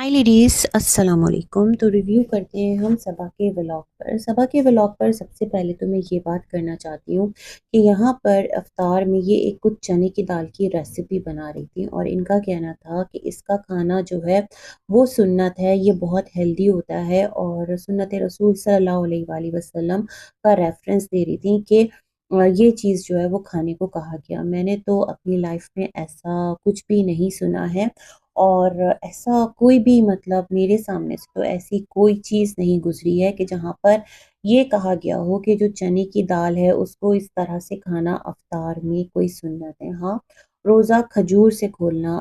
हाय ladies, अस्सलाम वालेकुम। तो रिव्यू करते हैं हम सबा के व्लॉग पर। सबा के व्लॉग पर सबसे पहले तो मैं ये बात करना चाहती हूँ कि यहाँ पर इफ्तार में ये एक कुछ चने की दाल की रेसिपी बना रही थी और इनका कहना था कि इसका खाना जो है वो सुन्नत है, ये बहुत हेल्दी होता है और सुन्नत रसूल सल्लल्लाहु अलैहि वसल्लम का रेफरेंस दे रही थी कि ये चीज़ जो है वो खाने को कहा गया। मैंने तो अपनी लाइफ में ऐसा कुछ भी नहीं सुना है और ऐसा कोई भी मतलब मेरे सामने से तो ऐसी कोई चीज़ नहीं गुज़री है कि जहाँ पर ये कहा गया हो कि जो चने की दाल है उसको इस तरह से खाना इफ्तार में कोई सुन्नत है। हाँ, रोज़ा खजूर से खोलना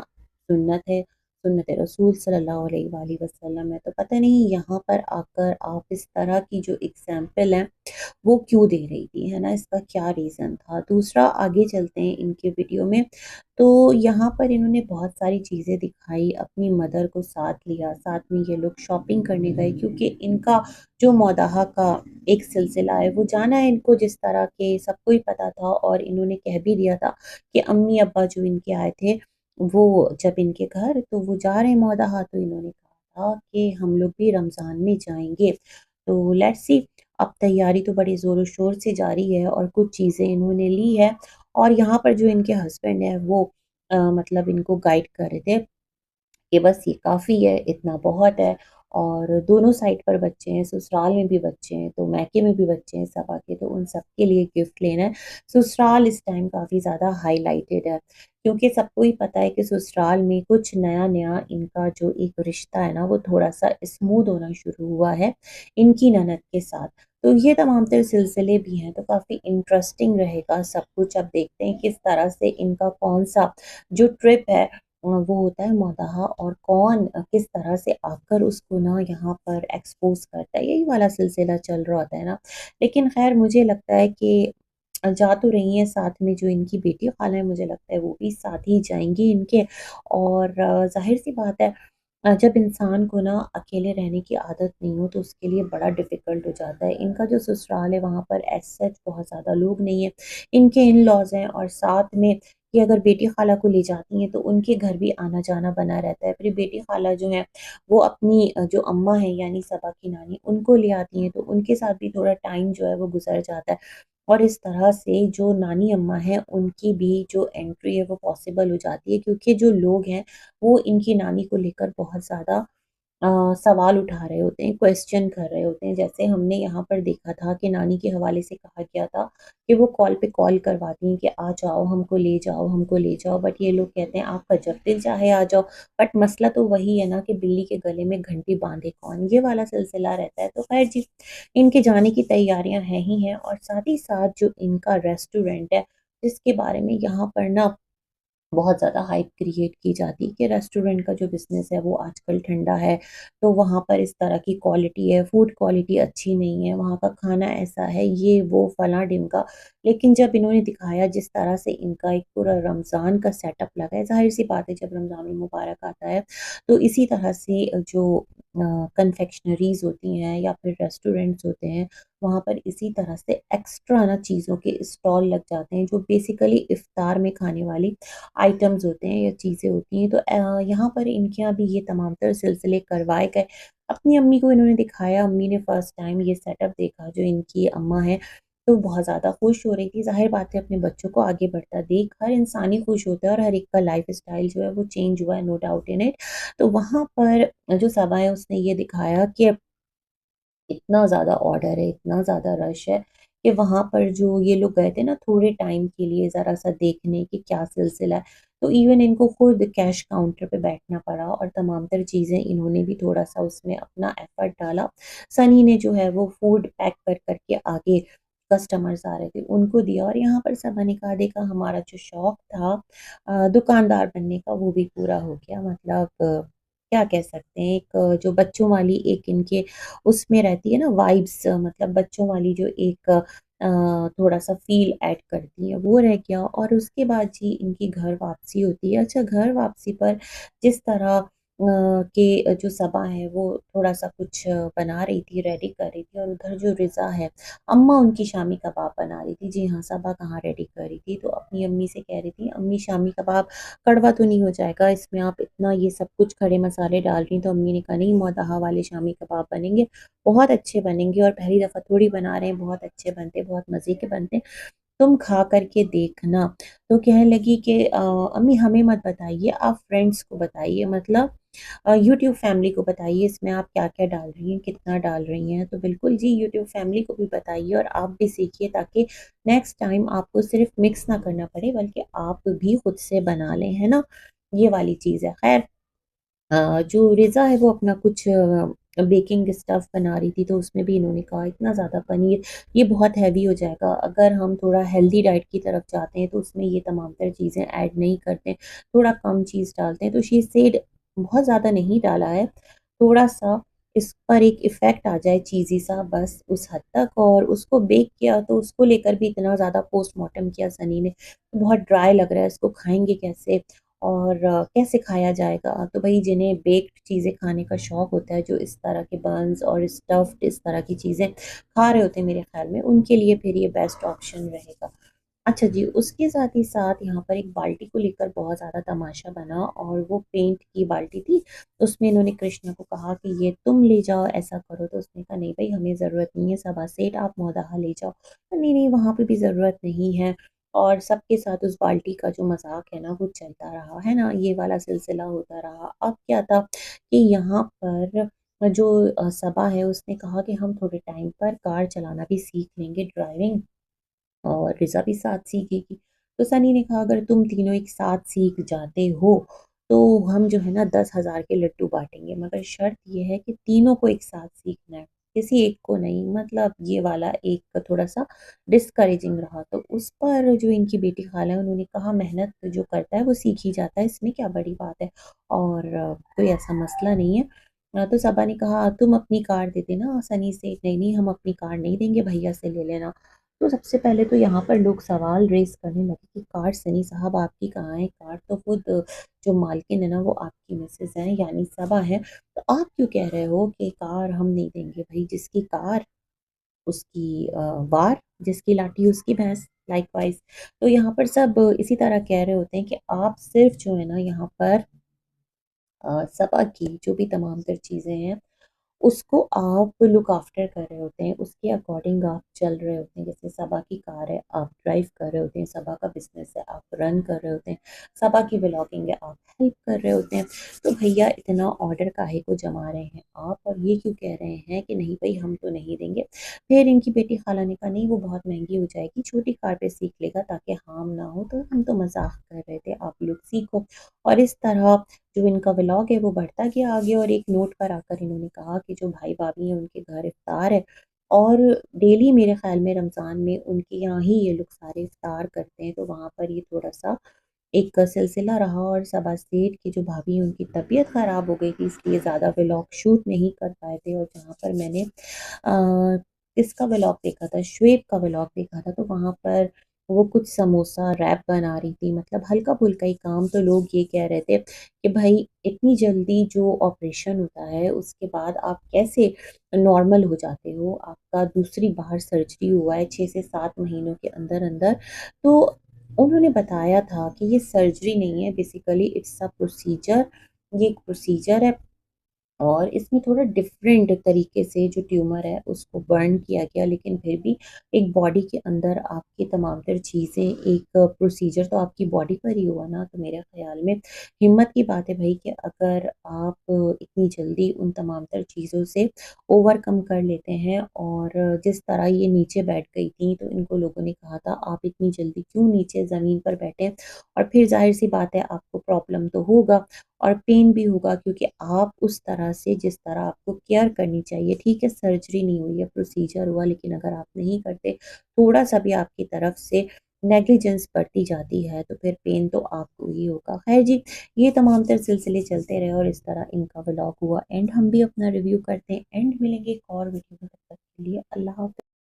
सुन्नत है, सुन्नत रसूल सल्लल्लाहु अलैहि वसल्लम है। तो पता नहीं यहाँ पर आकर आप इस तरह की जो एग्ज़ाम्पल है वो क्यों दे रही थी, है ना? इसका क्या रीज़न था? दूसरा आगे चलते हैं इनके वीडियो में, तो यहाँ पर इन्होंने बहुत सारी चीज़ें दिखाई, अपनी मदर को साथ लिया, साथ में ये लोग शॉपिंग करने गए क्योंकि इनका जो मौदाहा का एक सिलसिला है, वो जाना है इनको जिस तरह के सबको ही पता था और इन्होंने कह भी दिया था कि अम्मी-अब्बा जो इनके आए थे, वो जब इनके घर तो वो जा रहे हैं मौदाहा, तो इन्होंने कहा था कि हम लोग भी रमज़ान में जाएँगे। तो लेट्स सी अब तैयारी तो बड़े ज़ोरों-शोर से जारी है और कुछ चीज़ें इन्होंने ली है और यहाँ पर जो इनके हस्बैंड हैं वो मतलब इनको गाइड कर रहे थे कि बस ये काफ़ी है, इतना बहुत है और दोनों साइड पर बच्चे हैं, ससुराल में भी बच्चे हैं, तो मायके में भी बच्चे हैं सबा के, तो उन सबके लिए गिफ्ट लेना है। ससुराल इस टाइम काफ़ी ज़्यादा हाइलाइटेड है, क्योंकि सबको ही पता है कि ससुराल में कुछ नया-नया इनका जो एक रिश्ता है ना, वो थोड़ा-सा स्मूथ होना शुरू हुआ है, इनकी ननद के साथ। तो ये तमाम तर सिलसिले भी हैं, तो काफ़ी इंटरेस्टिंग रहेगा सब कुछ। अब देखते हैं किस तरह से इनका कौन-सा जो ट्रिप है वो होता है मदाहा और कौन किस तरह से आकर उसको ना यहाँ पर एक्सपोज़ करता है, यही वाला सिलसिला चल रहा होता है ना। लेकिन ख़ैर मुझे लगता है कि जा तो रही हैं साथ में जो इनकी बेटी ख़ाला है, मुझे लगता है वो भी साथ ही जाएँगी इनके और ज़ाहिर-सी बात है जब इंसान को ना अकेले रहने की आदत नहीं हो तो उसके लिए बड़ा डिफ़िकल्ट हो जाता है। इनका जो ससुराल है वहाँ पर एज़ सच बहुत ज़्यादा लोग नहीं हैं। इनके इन-लॉज़ हैं और साथ में ये अगर बेटी ख़ाला को ले जाती हैं तो उनके घर भी आना-जाना बना रहता है। फिर बेटी ख़ाला जो हैं वो अपनी जो अम्मा हैं यानी सबा की नानी उनको ले आती हैं तो उनके साथ भी थोड़ा टाइम जो है वो गुज़र जाता है। और इस तरह से जो नानी अम्मा हैं उनकी भी जो एंट्री है वो पॉसिबल हो जाती है क्योंकि जो लोग हैं वो इनकी नानी को लेकर बहुत ज़्यादा सवाल उठा रहे होते हैं, क्वेश्चन कर रहे होते हैं। जैसे हमने यहाँ पर देखा था कि नानी के हवाले से कहा गया था कि वो कॉल पे कॉल करवाती हैं कि आ जाओ, हमको ले जाओ, हमको ले जाओ। बट ये लोग कहते हैं आपका जब दिल चाहे आ जाओ। बट मसला तो वही है ना कि बिल्ली के गले में घंटी बाँधे कौन? ये वाला सिलसिला रहता है। तो ख़ैर जी, इनके जाने की तैयारियाँ हैं ही हैं और साथ ही साथ जो इनका रेस्टोरेंट है, जिसके बारे में यहाँ पर ना बहुत ज़्यादा हाइप क्रिएट की जाती है कि रेस्टोरेंट का जो बिज़नेस है वो आजकल ठंडा है, तो वहाँ पर इस तरह की क्वालिटी है, फूड क्वालिटी अच्छी नहीं है, वहाँ का खाना ऐसा है, ये वो फलाँ-ढिमका। लेकिन जब इन्होंने दिखाया जिस तरह से इनका एक पूरा रमज़ान का सेटअप लगा है, ज़ाहिर-सी बात है जब रमज़ानुल मुबारक आता है, तो इसी तरह से जो कन्फेक्शनरीज़ होती हैं या फिर रेस्टोरेंट्स होते हैं, वहाँ पर इसी तरह से एक्स्ट्रा ना चीज़ों के स्टॉल लग जाते हैं, जो बेसिकली इफ्तार में खाने वाली आइटम्स होते हैं या चीज़ें होती हैं। तो यहाँ पर इनके यहाँ भी ये तमाम तर सिलसिले करवाए गए। अपनी अम्मी को इन्होंने दिखाया, अम्मी ने फर्स्ट टाइम ये सेटअप देखा जो इनकी अम्मा हैं, तो बहुत ज़्यादा खुश हो रही थी। ज़ाहिर बात है अपने बच्चों को आगे बढ़ता देख हर इंसान ही खुश होता है और हर एक का लाइफ़स्टाइल जो है वो चेंज हुआ है, नो डाउट इन इट। तो वहाँ पर जो सभा है उसने ये दिखाया कि इतना ज़्यादा ऑर्डर है, इतना ज़्यादा रश है कि वहाँ पर जो ये लोग गए थे ना थोड़े टाइम के लिए ज़रा-सा देखने कि क्या सिलसिला है, तो इवन इनको खुद कैश काउंटर पे बैठना पड़ा और तमाम तर चीज़ें इन्होंने भी थोड़ा-सा उसमें अपना एफर्ट डाला। सनी ने जो है वो फूड पैक कर के आगे कस्टमर्स आ रहे थे उनको दिया और यहाँ पर सबा ने कहा देखा हमारा जो शौक था दुकानदार बनने का वो भी पूरा हो गया। मतलब क्या कह सकते हैं एक जो बच्चों वाली एक इनके उसमें रहती है ना वाइब्स मतलब बच्चों वाली जो एक थोड़ा-सा फ़ील ऐड करती है, वो रह गया और उसके बाद जी इनकी घर वापसी होती है। अच्छा घर वापसी पर जिस तरह कि जो सबा है वो थोड़ा-सा कुछ बना रही थी, रेडी कर रही थी और उधर जो रिज़ा है, अम्मा उनकी शामी कबाब बना रही थी। जी हाँ, सबा कहाँ रेडी कर रही थी, तो अपनी अम्मी से कह रही थी, "अम्मी शामी कबाब कड़वा तो नहीं हो जाएगा? इसमें आप इतना ये सब कुछ खड़े मसाले डाल रही हैं।" तो अम्मी ने कहा, "नहीं, मौदहा वाले शामी कबाब बनेंगे, बहुत अच्छे बनेंगे और पहली दफ़ा थोड़ी बना रहे हैं, बहुत अच्छे बनते हैं, बहुत मज़े के बनते हैं। तुम खा कर के देखना।" तो कहने लगी कि "अम्मी हमें मत बताइए, आप फ्रेंड्स को बताइए मतलब यूट्यूब फैमिली को बताइए इसमें आप क्या-क्या डाल रही हैं, कितना डाल रही हैं।" तो बिल्कुल जी, यूट्यूब फैमिली को भी बताइए और आप भी सीखिए ताकि नेक्स्ट टाइम आपको सिर्फ़ मिक्स ना करना पड़े बल्कि आप भी खुद से बना लें, है ना? ये वाली चीज़ है। ख़ैर जो रिज़ा है वो अपना कुछ बेकिंग स्टफ़ बना रही थी, तो उसमें भी इन्होंने कहा इतना ज़्यादा पनीर, ये बहुत हेवी हो जाएगा। अगर हम थोड़ा हेल्दी डाइट की तरफ जाते हैं, तो उसमें ये तमाम तर चीज़ें ऐड नहीं करते, थोड़ा कम चीज़ डालते हैं। तो शी सेड बहुत ज़्यादा नहीं डाला है, थोड़ा-सा इस पर एक इफ़ेक्ट आ जाए चीज़ी सा बस उस हद तक और उसको बेक किया, तो उसको लेकर भी इतना ज़्यादा पोस्टमार्टम किया सनी ने, बहुत ड्राई लग रहा है, इसको खाएँगे कैसे? और कैसे खाया जाएगा? तो भई जिन्हें बेक्ड चीज़ें खाने का शौक होता है, जो इस तरह के बन्स और स्टफ़्ड इस तरह की चीज़ें खा रहे होते हैं मेरे ख़्याल में, उनके लिए फिर ये बेस्ट ऑप्शन रहेगा। अच्छा जी, उसके साथ ही साथ यहाँ पर एक बाल्टी को लेकर बहुत ज़्यादा तमाशा बना और वो पेंट की बाल्टी थी। उसमें इन्होंने कृष्णा को कहा कि ये तुम ले जाओ, ऐसा करो। तो उसने कहा नहीं भई हमें ज़रूरत नहीं है, सबा सेठ आप मौदहा ले जाओ। नहीं, नहीं वहाँ पे भी ज़रूरत नहीं है और सबके साथ उस बाल्टी का जो मज़ाक है ना वो चलता रहा, है ना? ये वाला सिलसिला होता रहा। अब क्या था कि यहाँ पर जो सबा है उसने कहा कि हम थोड़े टाइम पर कार चलाना भी सीख लेंगे, ड्राइविंग। और रिज़ा भी साथ सीखेगी। तो सनी ने कहा अगर तुम तीनों एक साथ सीख जाते हो, तो हम जो है ना 10,000 के लड्डू बाँटेंगे मगर शर्त ये है कि तीनों को एक साथ सीखना है, किसी एक को नहीं। मतलब ये वाला एक थोड़ा-सा डिस्करेजिंग रहा। तो उस पर जो इनकी बेटी ख़ाला है उन्होंने कहा मेहनत जो करता है वो सीख ही जाता है, इसमें क्या बड़ी बात है और कोई ऐसा मसला नहीं है। तो सबा ने कहा तुम अपनी कार दे देना सनी से, नहीं, नहीं हम अपनी कार नहीं देंगे भैया से ले लेना। तो सबसे पहले तो यहाँ पर लोग सवाल रेज़ करने लगे कि कार सनी साहब आपकी कहाँ है? कार तो खुद जो मालकिन है ना वो आपकी मिसेज़ हैं यानी सबा है। तो आप क्यों कह रहे हो कि कार हम नहीं देंगे? भई जिसकी कार उसकी वार, जिसकी लाठी उसकी भैंस, लाइकवाइज़। तो यहाँ पर सब इसी तरह कह रहे होते हैं कि आप सिर्फ़ जो है ना यहाँ पर सबा की जो भी तमाम तर चीज़ें हैं उसको आप लुक आफ्टर कर रहे होते हैं, उसके अकॉर्डिंग आप चल रहे होते हैं। जैसे सबा की कार है, आप ड्राइव कर रहे होते हैं, सबा का बिज़नेस है, आप रन कर रहे होते हैं, सबा की व्लॉगिंग है, आप हेल्प कर रहे होते हैं। तो भैया इतना ऑर्डर काहे को जमा रहे हैं आप और ये क्यों कह रहे हैं कि नहीं भई हम तो नहीं देंगे। फिर इनकी बेटी खाला ने कहा नहीं वो बहुत महँगी हो जाएगी, छोटी कार पे सीख लेगा ताकि हार्म ना हो। तो हम तो मज़ाक कर रहे थे, आप लोग सीखो। और इस तरह जो इनका व्लॉग है वो बढ़ता गया आगे और एक नोट पर आकर इन्होंने कहा कि जो भाई-भाभी हैं उनके घर इफ्तार है और डेली मेरे ख़्याल में रमज़ान में उनके यहाँ ही ये लोग सारे इफ्तार करते हैं, तो वहाँ पर ये थोड़ा-सा एक सिलसिला रहा और सबा सेठ की जो भाभी हैं उनकी तबीयत ख़राब हो गई थी इसलिए ज़्यादा व्लॉग शूट नहीं कर पाए थे और जहाँ पर मैंने इसका व्लॉग देखा था, शुएब का व्लॉग देखा था, तो वहाँ पर वो कुछ समोसा रैप बना रही थी, मतलब हल्का-फुल्का ही काम। तो लोग ये कह रहे थे कि भई इतनी जल्दी जो ऑपरेशन होता है, उसके बाद आप कैसे नॉर्मल हो जाते हो? आपका दूसरी बार सर्जरी हुआ है 6 से 7 महीनों के अंदर-अंदर। तो उन्होंने बताया था कि ये सर्जरी नहीं है, बेसिकली इट्स अ प्रोसीजर। ये एक प्रोसीजर है और इसमें थोड़ा डिफरेंट तरीके से जो ट्यूमर है उसको बर्न किया गया लेकिन फिर भी एक बॉडी के अंदर आपकी तमाम तर चीज़ें एक प्रोसीजर तो आपकी बॉडी पर ही हुआ ना तो मेरे ख़्याल में हिम्मत की बात है भाई कि अगर आप इतनी जल्दी उन तमाम तर चीज़ों से ओवरकम कर लेते हैं और जिस तरह ये नीचे बैठ गई थी तो इनको लोगों ने कहा था आप इतनी जल्दी क्यों नीचे ज़मीन पर बैठे और फिर जाहिर सी बात है आपको प्रॉब्लम तो होगा और पेन भी होगा क्योंकि आप उस तरह से जिस तरह आपको केयर करनी चाहिए, ठीक है सर्जरी नहीं हुई है, प्रोसीजर हुआ लेकिन अगर आप नहीं करते, थोड़ा-सा भी आपकी तरफ से नेग्लिजेंस बरती जाती है, तो फिर पेन तो आपको ही होगा। ख़ैर जी, ये तमाम तर सिलसिले चलते रहे और इस तरह इनका व्लॉग हुआ एंड हम भी अपना रिव्यू करते हैं एंड मिलेंगे एक और वीडियो में, तब तक के लिए अल्लाह हाफ़िज़।